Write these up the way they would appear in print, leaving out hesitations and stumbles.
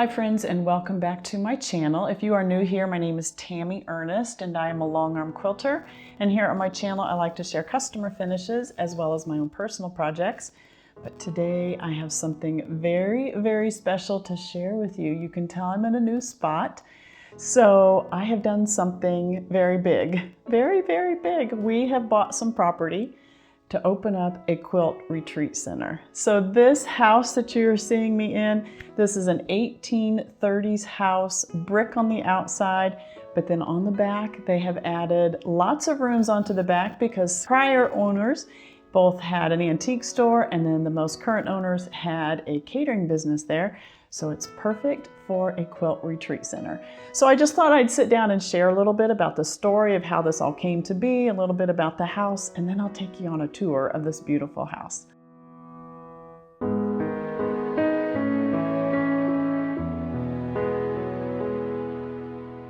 Hi friends, and welcome back to my channel. If you are new here, my name is Tammy Ernest and I am a Longarm quilter. And here on my channel, I like to share customer finishes as well as my own personal projects. But today I have something very, very special to share with you. You can tell I'm in a new spot. So I have done something very big, very, very big. We have bought some property to open up a quilt retreat center. So this house that you're seeing me in, this is an 1830s house, brick on the outside, but then on the back, they have added lots of rooms onto the back because prior owners both had an antique store and then the most current owners had a catering business there. So it's perfect for a quilt retreat center. So I just thought I'd sit down and share a little bit about the story of how this all came to be, a little bit about the house, and then I'll take you on a tour of this beautiful house.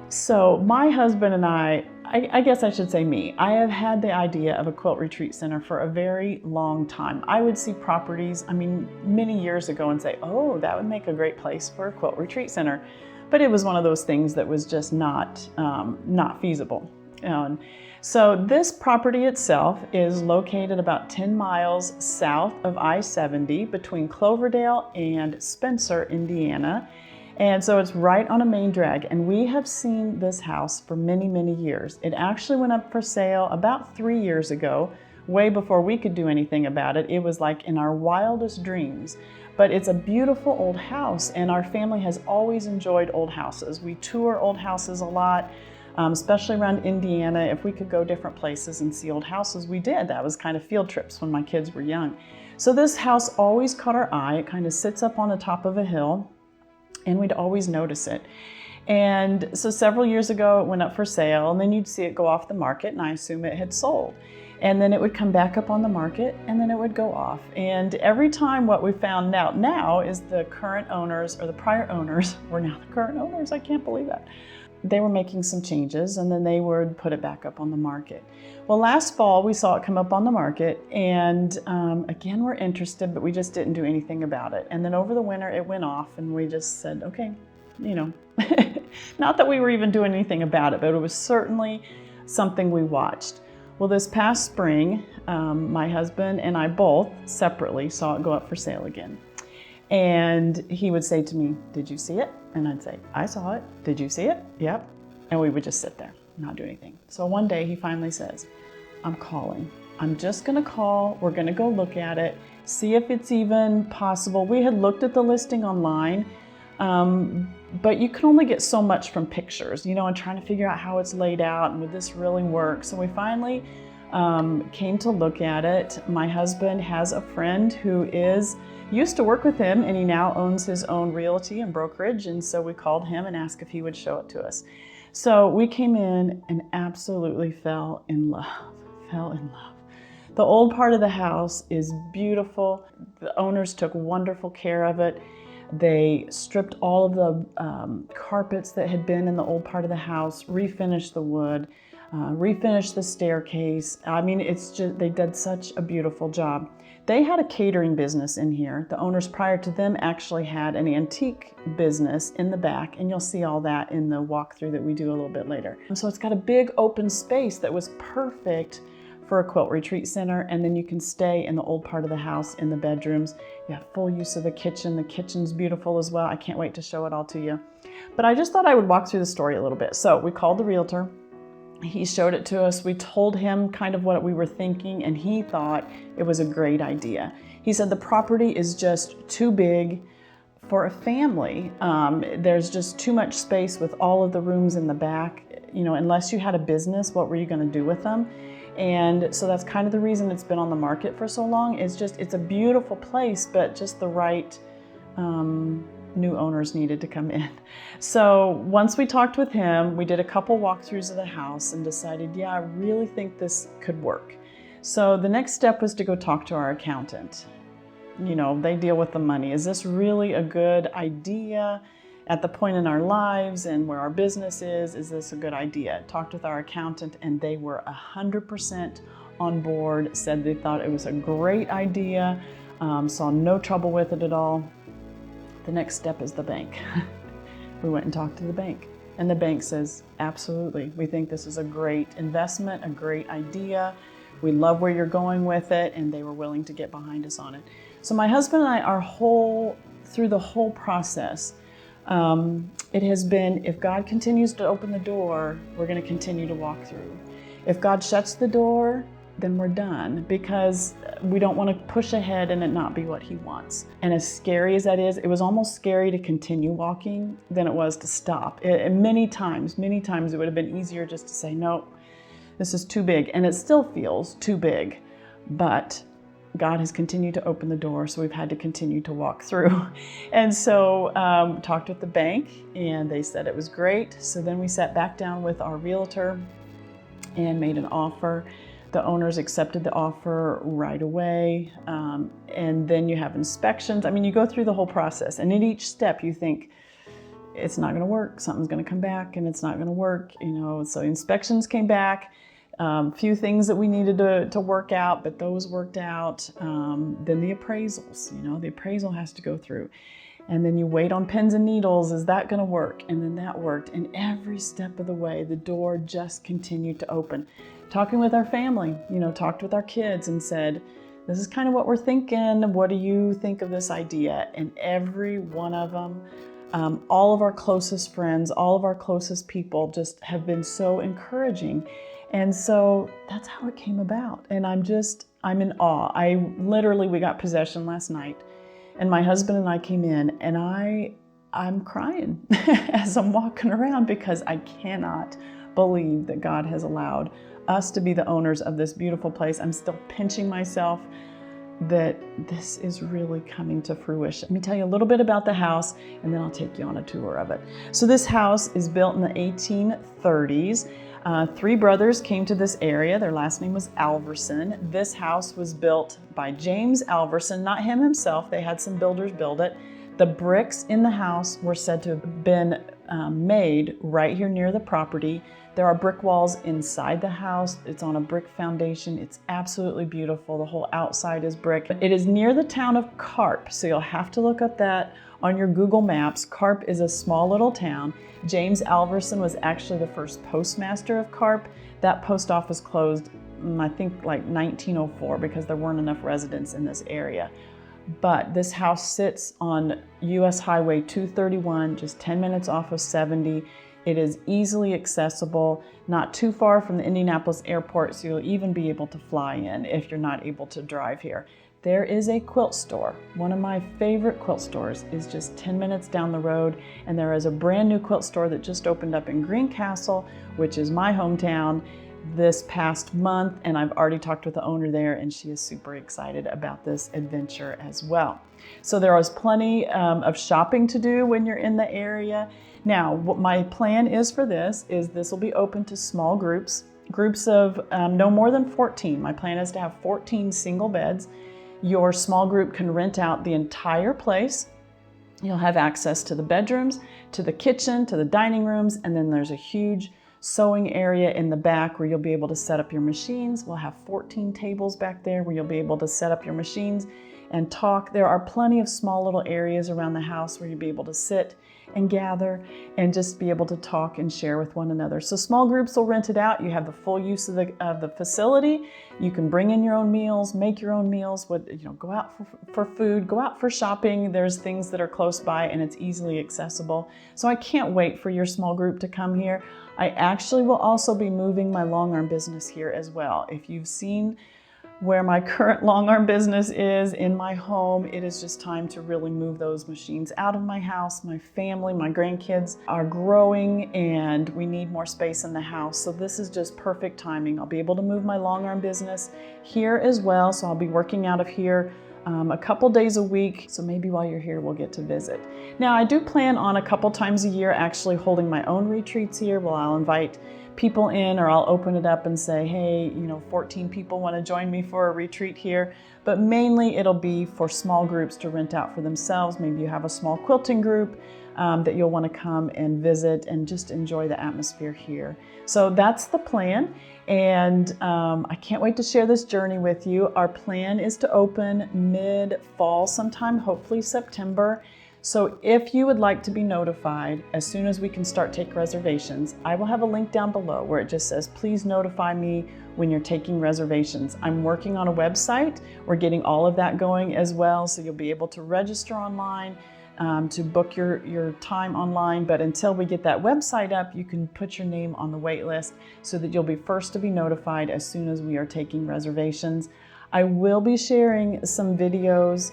So my husband and I guess I should say me, I have had the idea of a quilt retreat center for a very long time. I would see properties, many years ago and say, oh, that would make a great place for a quilt retreat center. But it was one of those things that was just not feasible. So this property itself is located about 10 miles south of I-70 between Cloverdale and Spencer, Indiana. And so it's right on a main drag, and we have seen this house for many, many years. It actually went up for sale about 3 years ago, way before we could do anything about it. It was like in our wildest dreams. But it's a beautiful old house, and our family has always enjoyed old houses. We tour old houses a lot, especially around Indiana. If we could go different places and see old houses, we did. That was kind of field trips when my kids were young. So this house always caught our eye. It kind of sits up on the top of a hill, and we'd always notice it. And so several years ago, it went up for sale, and then you'd see it go off the market, and I assume it had sold. And then it would come back up on the market, and then it would go off. And every time what we found out now is the current owners, or the prior owners, were now the current owners, I can't believe that. They were making some changes, and then they would put it back up on the market. Well, last fall, we saw it come up on the market, and again, we're interested, but we just didn't do anything about it. And then over the winter, it went off, and we just said, okay, not that we were even doing anything about it, but it was certainly something we watched. Well, this past spring, my husband and I both separately saw it go up for sale again. And he would say to me, did you see it? And I'd say, I saw it. Did you see it? Yep. And we would just sit there, not do anything. So one day he finally says, I'm calling. I'm just gonna call. We're gonna go look at it, see if it's even possible. We had looked at the listing online, but you can only get so much from pictures, and trying to figure out how it's laid out and would this really work. So we finally came to look at it. My husband has a friend who used to work with him, and he now owns his own realty and brokerage. And so we called him and asked if he would show it to us. So we came in and absolutely fell in love. The old part of the house is beautiful. The owners took wonderful care of it. They stripped all of the carpets that had been in the old part of the house, refinished the wood, refinished the staircase. It's just, they did such a beautiful job. They had a catering business in here. The owners prior to them actually had an antique business in the back, and you'll see all that in the walkthrough that we do a little bit later. And so it's got a big open space that was perfect for a quilt retreat center, and then you can stay in the old part of the house in the bedrooms. You have full use of the kitchen. The kitchen's beautiful as well. I can't wait to show it all to you. But I just thought I would walk through the story a little bit. So we called the realtor. He showed it to us. We told him kind of what we were thinking, and he thought it was a great idea. He said the property is just too big for a family. There's just too much space with all of the rooms in the back. Unless you had a business, what were you going to do with them? And so that's kind of the reason it's been on the market for so long. It's a beautiful place, but just the right new owners needed to come in. So once we talked with him, we did a couple walkthroughs of the house and decided, yeah, I really think this could work. So the next step was to go talk to our accountant. They deal with the money. Is this really a good idea at the point in our lives and where our business is? Is this a good idea? Talked with our accountant, and they were 100% on board, said they thought it was a great idea, saw no trouble with it at all. The next step is the bank. We went and talked to the bank. And the bank says, absolutely, we think this is a great investment, a great idea. We love where you're going with it, and they were willing to get behind us on it. So my husband and I are through the whole process. It has been, if God continues to open the door, we're going to continue to walk through. If God shuts the door, then we're done, because we don't want to push ahead and it not be what He wants. And as scary as that is, it was almost scary to continue walking than it was to stop. Many times it would have been easier just to say, no, this is too big. And it still feels too big, but God has continued to open the door, so we've had to continue to walk through. And so talked with the bank, and they said it was great. So then we sat back down with our realtor and made an offer. The owners accepted the offer right away. And then you have inspections. I mean, you go through the whole process, and in each step you think, it's not going to work. Something's going to come back and it's not going to work. So inspections came back. Few things that we needed to work out, but those worked out. Then the appraisals, the appraisal has to go through. And then you wait on pins and needles. Is that going to work? And then that worked. And every step of the way, the door just continued to open. Talking with our family, talked with our kids and said, this is kind of what we're thinking. What do you think of this idea? And every one of them, all of our closest friends, all of our closest people just have been so encouraging. And so that's how it came about. And I'm in awe. We got possession last night, and my husband and I came in, and I'm crying as I'm walking around, because I cannot believe that God has allowed us to be the owners of this beautiful place. I'm still pinching myself that this is really coming to fruition. Let me tell you a little bit about the house, and then I'll take you on a tour of it. So this house is built in the 1830s. 3 brothers came to this area. Their last name was Alverson. This house was built by James Alverson, not him himself. They had some builders build it. The bricks in the house were said to have been made right here near the property. There are brick walls inside the house. It's on a brick foundation. It's absolutely beautiful. The whole outside is brick. It is near the town of Carp, so you'll have to look up that on your Google Maps. Carp is a small little town. James Alverson was actually the first postmaster of Carp. That post office closed, I think, like 1904, because there weren't enough residents in this area. But this house sits on US Highway 231, just 10 minutes off of 70. It is easily accessible, not too far from the Indianapolis airport, so you'll even be able to fly in if you're not able to drive here. There is a quilt store. One of my favorite quilt stores is just 10 minutes down the road, and there is a brand new quilt store that just opened up in Greencastle, which is my hometown, this past month, and I've already talked with the owner there, and she is super excited about this adventure as well. So there is plenty of shopping to do when you're in the area. Now, what my plan is for this will be open to small groups of no more than 14. My plan is to have 14 single beds. Your small group can rent out the entire place. You'll have access to the bedrooms, to the kitchen, to the dining rooms, and then there's a huge sewing area in the back where you'll be able to set up your machines. We'll have 14 tables back there where you'll be able to set up your machines and talk. There are plenty of small little areas around the house where you'll be able to sit and gather and just be able to talk and share with one another. So small groups will rent it out. You have the full use of the facility. You can bring in your own meals, make your own meals, go out for food, go out for shopping. There's things that are close by and it's easily accessible. So I can't wait for your small group to come here. I actually will also be moving my Longarm business here as well. If you've seen where my current Longarm business is in my home, it is just time to really move those machines out of my house. My family, my grandkids are growing and we need more space in the house. So this is just perfect timing. I'll be able to move my Longarm business here as well. So I'll be working out of here a couple days a week. So maybe while you're here, we'll get to visit. Now I do plan on a couple times a year actually holding my own retreats here. Well, I'll invite people in, or I'll open it up and say, hey, 14 people want to join me for a retreat here. But mainly it'll be for small groups to rent out for themselves. Maybe you have a small quilting group that you'll want to come and visit and just enjoy the atmosphere here. So that's the plan. And I can't wait to share this journey with you. Our plan is to open mid-fall sometime, hopefully September. So if you would like to be notified as soon as we can start taking reservations, I will have a link down below where it just says, please notify me when you're taking reservations. I'm working on a website. We're getting all of that going as well, so you'll be able to register online, to book your time online. But until we get that website up, you can put your name on the wait list so that you'll be first to be notified as soon as we are taking reservations. I will be sharing some videos,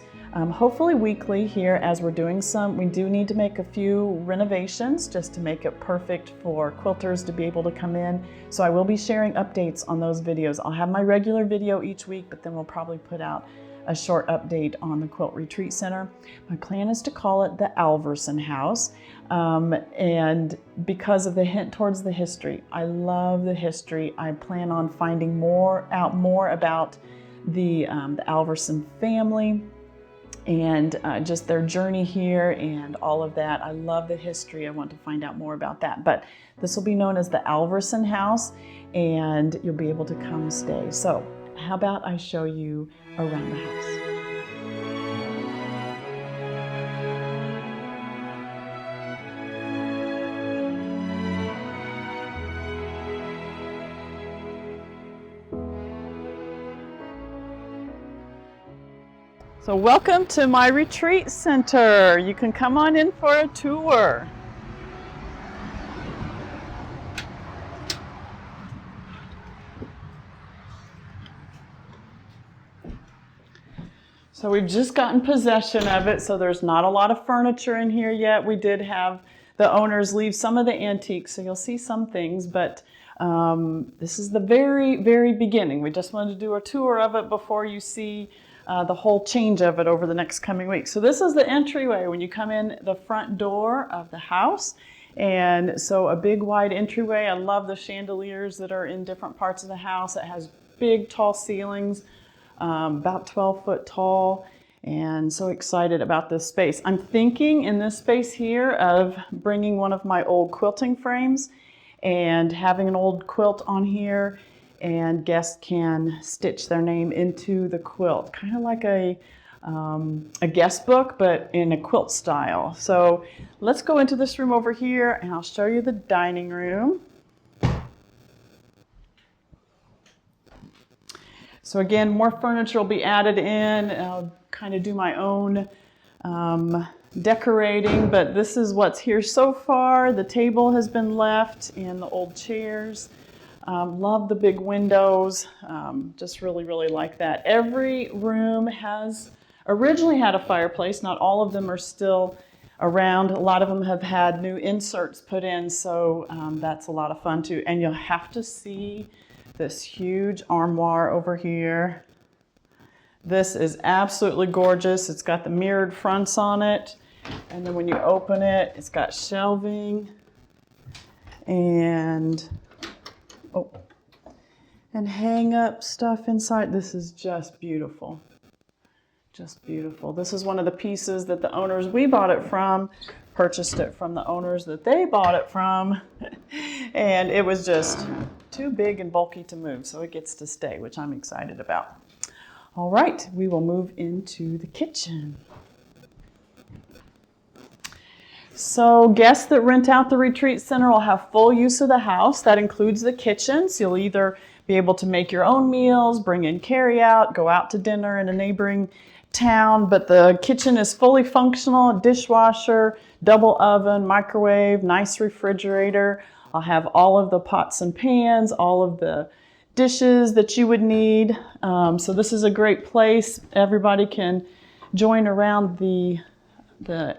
hopefully weekly here as we're doing some. We do need to make a few renovations just to make it perfect for quilters to be able to come in. So I will be sharing updates on those videos. I'll have my regular video each week, but then we'll probably put out a short update on the Quilt Retreat Center. My plan is to call it the Alverson House, and because of the hint towards the history. I love the history. I plan on finding out more about the Alverson family and just their journey here and all of that. I love the history. I want to find out more about that. But this will be known as the Alverson House, and you'll be able to come stay. So how about I show you around the house? So welcome to my retreat center. You can come on in for a tour. So we've just gotten possession of it, so there's not a lot of furniture in here yet. We did have the owners leave some of the antiques, so you'll see some things, but this is the very, very beginning. We just wanted to do a tour of it before you see the whole change of it over the next coming weeks. So this is the entryway when you come in the front door of the house. And so a big wide entryway. I love the chandeliers that are in different parts of the house. It has big tall ceilings, about 12 foot tall, and so excited about this space. I'm thinking in this space here of bringing one of my old quilting frames and having an old quilt on here, and guests can stitch their name into the quilt, kind of like a guest book, but in a quilt style. So let's go into this room over here and I'll show you the dining room. So again, more furniture will be added in. I'll kind of do my own decorating, but this is what's here so far. The table has been left and the old chairs. Love the big windows. Just really, really like that. Every room has originally had a fireplace. Not all of them are still around. A lot of them have had new inserts put in, so that's a lot of fun too. And you'll have to see this huge armoire over here. This is absolutely gorgeous. It's got the mirrored fronts on it. And then when you open it, it's got shelving and hang up stuff inside. This is just beautiful. Just beautiful. This is one of the pieces that the owners we bought it from purchased it from the owners that they bought it from. And it was just too big and bulky to move, so it gets to stay, which I'm excited about. All right, we will move into the kitchen. So guests that rent out the retreat center will have full use of the house. That includes the kitchen. So you'll either be able to make your own meals, bring in carry out, go out to dinner in a neighboring town, but the kitchen is fully functional, dishwasher, double oven, microwave, nice refrigerator. I'll have all of the pots and pans, all of the dishes that you would need. So this is a great place. Everybody can join around the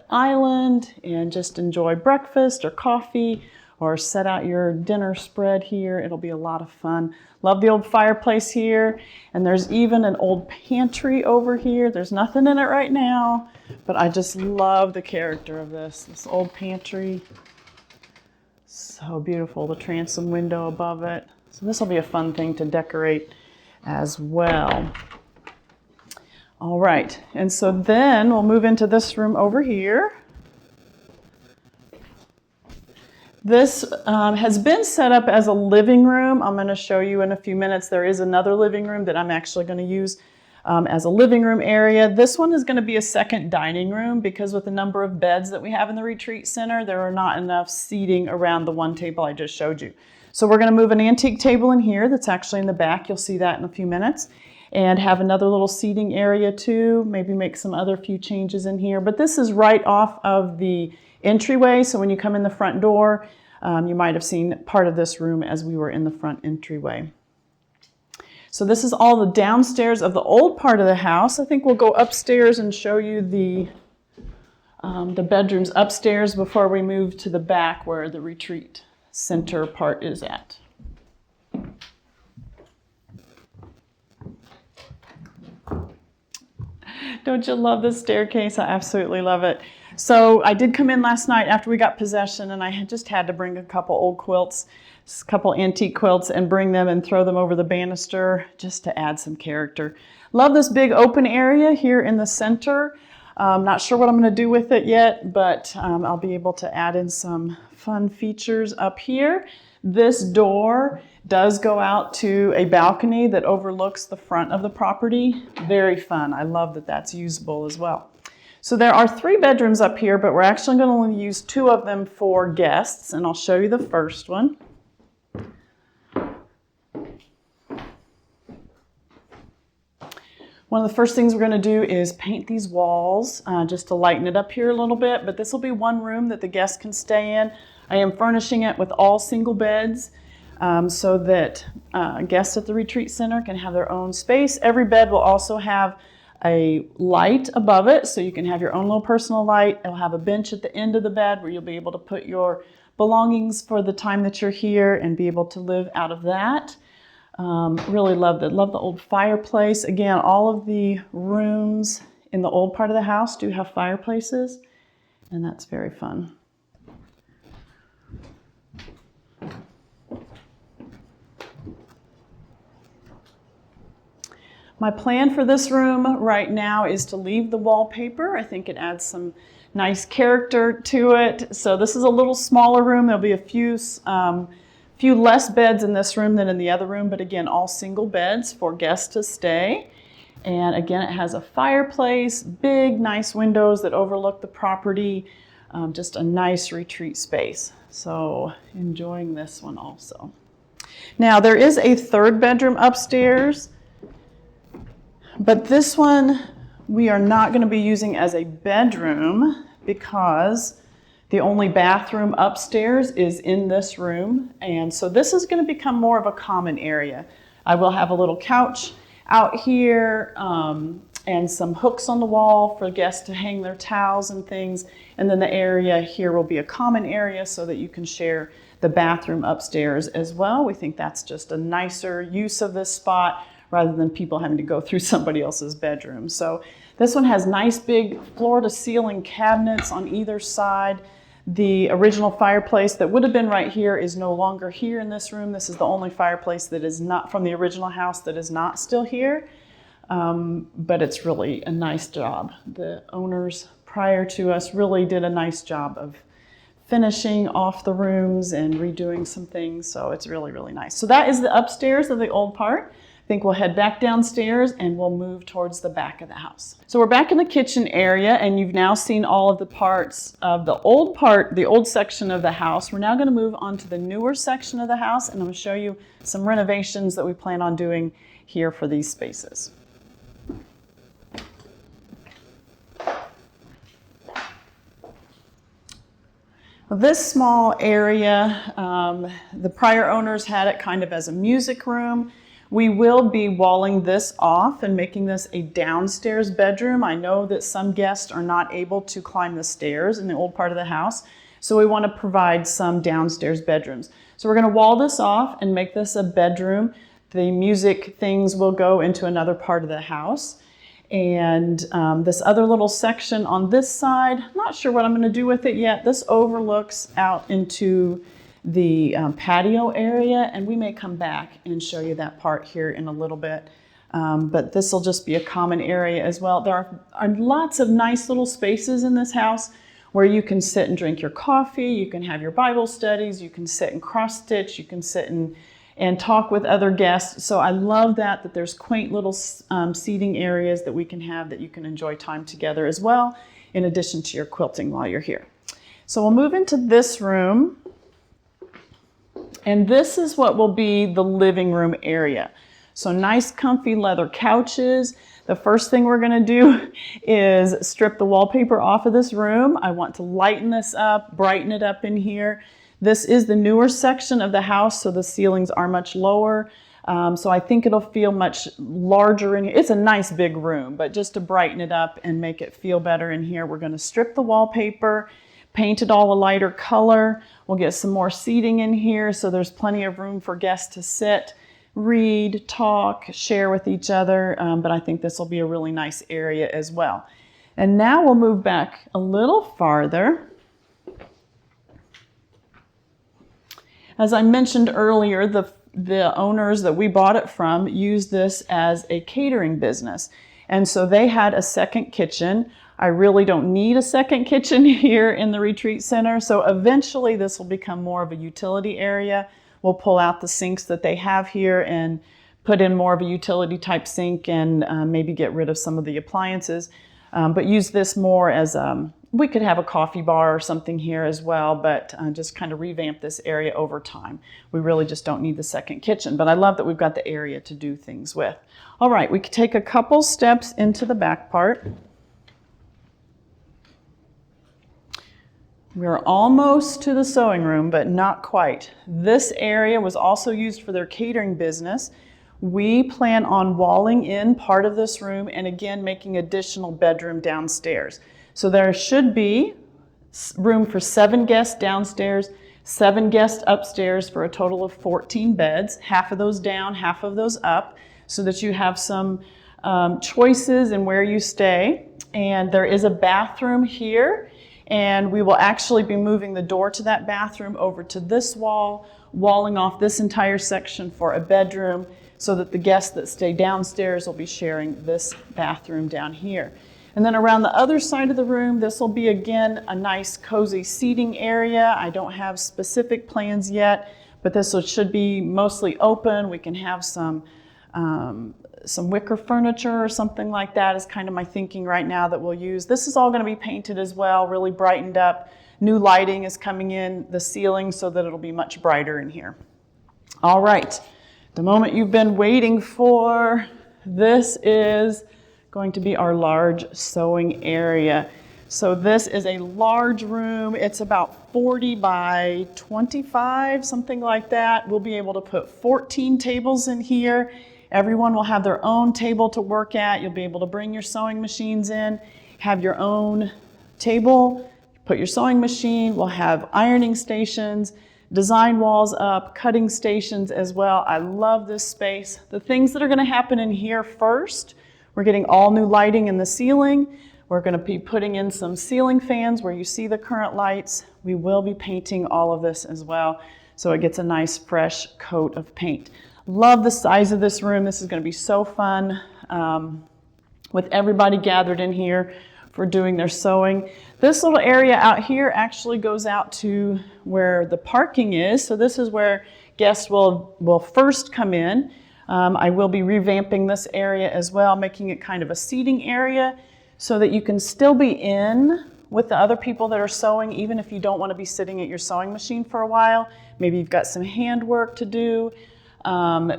island and just enjoy breakfast or coffee or set out your dinner spread here. It'll be a lot of fun. Love the old fireplace here. And there's even an old pantry over here. There's nothing in it right now, but I just love the character of this old pantry. So beautiful, the transom window above it. So this will be a fun thing to decorate as well. All right, and so then we'll move into this room over here. This has been set up as a living room. I'm going to show you in a few minutes. There is another living room that I'm actually going to use as a living room area. This one is going to be a second dining room because with the number of beds that we have in the retreat center, there are not enough seating around the one table I just showed you. So we're going to move an antique table in here that's actually in the back. You'll see that in a few minutes. And have another little seating area too. Maybe make some other few changes in here. But this is right off of the entryway. So when you come in the front door, you might have seen part of this room as we were in the front entryway. So this is all the downstairs of the old part of the house. I think we'll go upstairs and show you the bedrooms upstairs before we move to the back where the retreat center part is at. Don't you love this staircase? I absolutely love it. So I did come in last night after we got possession, and I just had to bring a couple old quilts, a couple antique quilts, and bring them and throw them over the banister just to add some character. Love this big open area here in the center. Not sure what I'm going to do with it yet, but I'll be able to add in some fun features up here. This door does go out to a balcony that overlooks the front of the property. Very fun. I love that that's usable as well. So there are 3 bedrooms up here, but we're actually going to only use 2 of them for guests, and I'll show you the first one. One of the first things we're going to do is paint these walls just to lighten it up here a little bit, but this will be one room that the guests can stay in. I am furnishing it with all single beds so that guests at the retreat center can have their own space. Every bed will also have a light above it, so you can have your own little personal light. It'll have a bench at the end of the bed where you'll be able to put your belongings for the time that you're here and be able to live out of that. Really love that. Love the old fireplace. Again, all of the rooms in the old part of the house do have fireplaces, and that's very fun. My plan for this room right now is to leave the wallpaper. I think it adds some nice character to it. So this is a little smaller room. There'll be a few less beds in this room than in the other room, but again, all single beds for guests to stay. And again, it has a fireplace, big, nice windows that overlook the property, just a nice retreat space. So enjoying this one also. Now there is a 3rd bedroom upstairs, but this one we are not going to be using as a bedroom because the only bathroom upstairs is in this room. And so this is going to become more of a common area. I will have a little couch out here and some hooks on the wall for guests to hang their towels and things. And then the area here will be a common area so that you can share the bathroom upstairs as well. We think that's just a nicer use of this spot rather than people having to go through somebody else's bedroom. So this one has nice big floor-to-ceiling cabinets on either side. The original fireplace that would have been right here is no longer here in this room. This is the only fireplace that is not from the original house that is not still here. But it's really a nice job. The owners prior to us really did a nice job of finishing off the rooms and redoing some things. So it's really, really nice. So that is the upstairs of the old part. I think we'll head back downstairs and we'll move towards the back of the house. So we're back in the kitchen area and you've now seen all of the parts of the old part, the old section of the house. We're now going to move on to the newer section of the house and I'm going to show you some renovations that we plan on doing here for these spaces. This small area, the prior owners had it kind of as a music room. We will be walling this off and making this a downstairs bedroom. I know that some guests are not able to climb the stairs in the old part of the house, so we want to provide some downstairs bedrooms. So we're going to wall this off and make this a bedroom. The music things will go into another part of the house. And this other little section on this side, I'm not sure what I'm going to do with it yet. This overlooks out into the patio area, and we may come back and show you that part here in a little bit. But this will just be a common area as well. There are lots of nice little spaces in this house where you can sit and drink your coffee, you can have your Bible studies, you can sit and cross stitch, you can sit and and talk with other guests. So I love that there's quaint little seating areas that we can have that you can enjoy time together as well, in addition to your quilting while you're here. So we'll move into this room. And this is what will be the living room area. So nice comfy leather couches. The first thing we're going to do is strip the wallpaper off of this room. I want to lighten this up, brighten it up in here. This is the newer section of the house, so the ceilings are much lower. So I think it'll feel much larger in here. It's a nice big room, but just to brighten it up and make it feel better in here, we're going to strip the wallpaper, paint it all a lighter color. We'll get some more seating in here so there's plenty of room for guests to sit, read, talk, share with each other. But I think this will be a really nice area as well. And now we'll move back a little farther. As I mentioned earlier, the owners that we bought it from used this as a catering business. And so they had a second kitchen. I really don't need a second kitchen here in the retreat center. So eventually this will become more of a utility area. We'll pull out the sinks that they have here and put in more of a utility type sink and maybe get rid of some of the appliances. But use this more as, we could have a coffee bar or something here as well, but just kind of revamp this area over time. We really just don't need the second kitchen, but I love that we've got the area to do things with. All right, we could take a couple steps into the back part. We're almost to the sewing room, but not quite. This area was also used for their catering business. We plan on walling in part of this room and again making additional bedroom downstairs. So there should be room for 7 guests downstairs, 7 guests upstairs for a total of 14 beds, half of those down, half of those up, so that you have some choices in where you stay. And there is a bathroom here, and we will actually be moving the door to that bathroom over to this wall, walling off this entire section for a bedroom, so that the guests that stay downstairs will be sharing this bathroom down here. And then around the other side of the room, this will be again a nice cozy seating area. I don't have specific plans yet, but this should be mostly open. We can have some wicker furniture or something like that is kind of my thinking right now that we'll use. This is all going to be painted as well, really brightened up. New lighting is coming in the ceiling so that it'll be much brighter in here. All right, the moment you've been waiting for, this is going to be our large sewing area. So this is a large room. It's about 40 by 25, something like that. We'll be able to put 14 tables in here. Everyone will have their own table to work at. You'll be able to bring your sewing machines in, have your own table, put your sewing machine. We'll have ironing stations, design walls up, cutting stations as well. I love this space. The things that are going to happen in here first, we're getting all new lighting in the ceiling. We're going to be putting in some ceiling fans where you see the current lights. We will be painting all of this as well, so it gets a nice fresh coat of paint. Love the size of this room. This is going to be so fun with everybody gathered in here for doing their sewing. This little area out here actually goes out to where the parking is. So this is where guests will first come in. I will be revamping this area as well, making it kind of a seating area so that you can still be in with the other people that are sewing, even if you don't want to be sitting at your sewing machine for a while. Maybe you've got some handwork to do.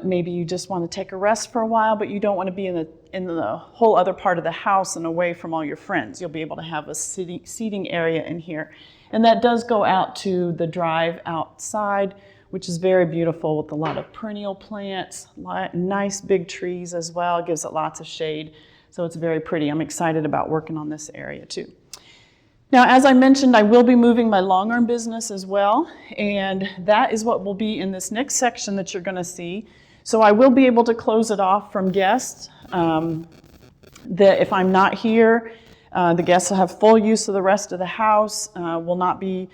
Maybe you just want to take a rest for a while, but you don't want to be in the whole other part of the house and away from all your friends. You'll be able to have a seating area in here. And that does go out to the drive outside, which is very beautiful with a lot of perennial plants, nice big trees as well. It gives it lots of shade. So it's very pretty. I'm excited about working on this area too. Now, as I mentioned, I will be moving my Longarm business as well, and that is what will be in this next section that you're going to see. So I will be able to close it off from guests. That if I'm not here, the guests will have full use of the rest of the house. Will not be,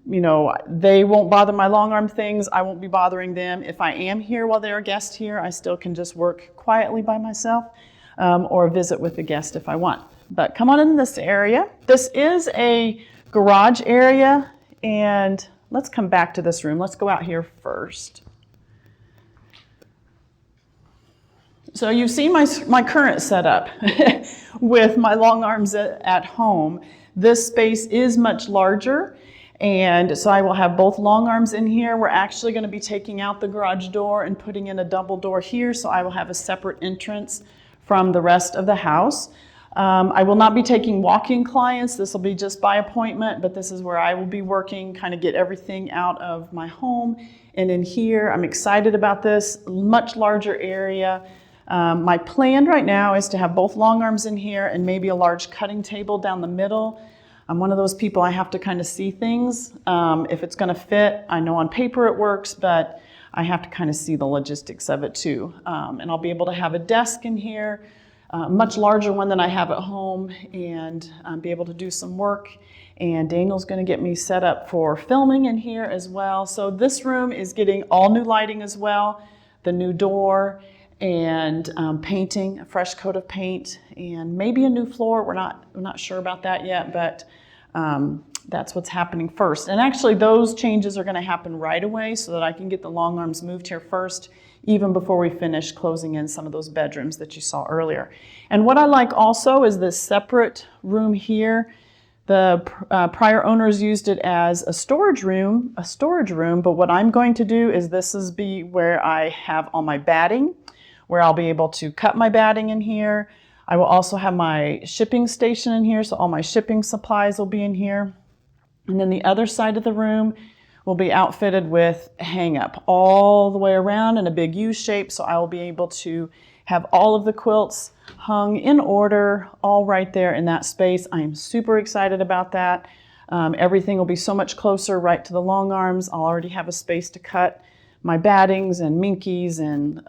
they won't bother my Longarm things. I won't be bothering them. If I am here while they're a guest here, I still can just work quietly by myself or visit with the guest if I want. But come on in this area. This is a garage area, and let's come back to this room. Let's go out here first. So you've seen my current setup with my long arms at home. This space is much larger, and so I will have both long arms in here. We're actually going to be taking out the garage door and putting in a double door here, so I will have a separate entrance from the rest of the house. I will not be taking walk-in clients. This will be just by appointment, but this is where I will be working, kind of get everything out of my home and in here. I'm excited about this, much larger area. My plan right now is to have both long arms in here and maybe a large cutting table down the middle. I'm one of those people, I have to kind of see things. If it's going to fit, I know on paper it works, but I have to kind of see the logistics of it too. And I'll be able to have a desk in here, much larger one than I have at home, and be able to do some work. And Daniel's going to get me set up for filming in here as well. So this room is getting all new lighting as well, the new door, and painting, a fresh coat of paint, and maybe a new floor. We're not sure about that yet, but that's what's happening first. And actually those changes are going to happen right away so that I can get the long arms moved here first, even before we finish closing in some of those bedrooms that you saw earlier. And what I like also is this separate room here. The prior owners used it as a storage room, but what I'm going to do is this is where I have all my batting, where I'll be able to cut my batting in here. I will also have my shipping station in here, so all my shipping supplies will be in here. And then the other side of the room will be outfitted with hang-up all the way around in a big U shape, so I will be able to have all of the quilts hung in order, all right there in that space. I am super excited about that. Everything will be so much closer right to the long arms. I'll already have a space to cut my battings and minkies and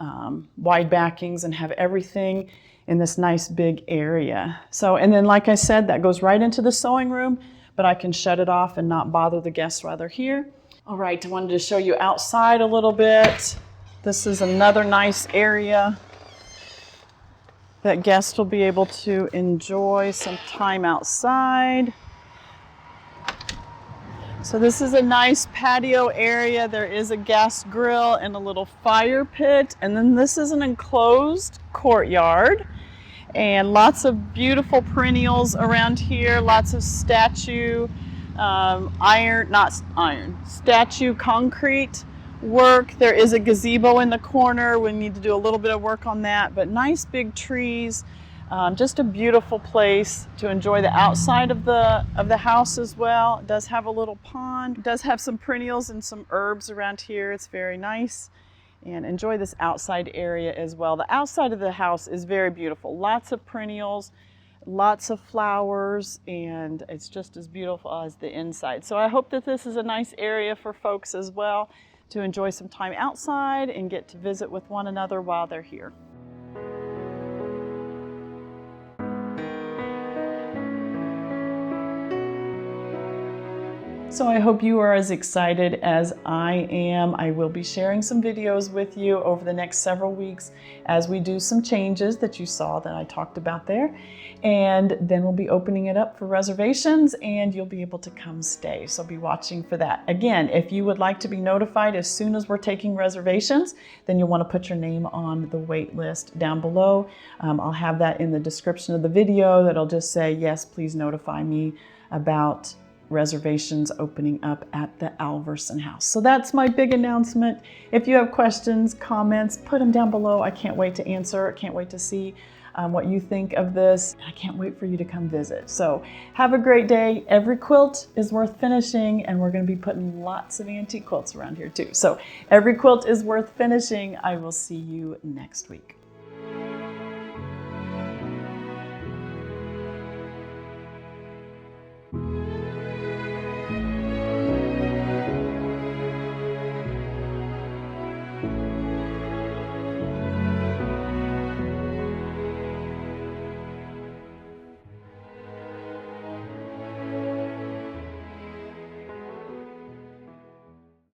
wide backings and have everything in this nice big area. So, and then like I said, that goes right into the sewing room, but I can shut it off and not bother the guests while they're here. All right, I wanted to show you outside a little bit. This is another nice area that guests will be able to enjoy some time outside. So this is a nice patio area. There is a gas grill and a little fire pit. And then this is an enclosed courtyard and lots of beautiful perennials around here. Lots of statue, statue concrete work. There is a gazebo in the corner. We need to do a little bit of work on that, but nice big trees. Just a beautiful place to enjoy the outside of the house as well. It does have a little pond. It does have some perennials and some herbs around here. It's very nice. And enjoy this outside area as well. The outside of the house is very beautiful. Lots of perennials, lots of flowers, and it's just as beautiful as the inside. So I hope that this is a nice area for folks as well to enjoy some time outside and get to visit with one another while they're here. So I hope you are as excited as I am. I will be sharing some videos with you over the next several weeks as we do some changes that you saw that I talked about there. And then we'll be opening it up for reservations and you'll be able to come stay. So be watching for that. Again, if you would like to be notified as soon as we're taking reservations, then you'll want to put your name on the wait list down below. I'll have that in the description of the video that'll just say, yes, please notify me about reservations opening up at the Alverson house. So that's my big announcement. If you have questions, comments, put them down below. I can't wait to answer. I can't wait to see what you think of this. I can't wait for you to come visit. So have a great day. Every quilt is worth finishing, and we're going to be putting lots of antique quilts around here too. So every quilt is worth finishing. I will see you next week.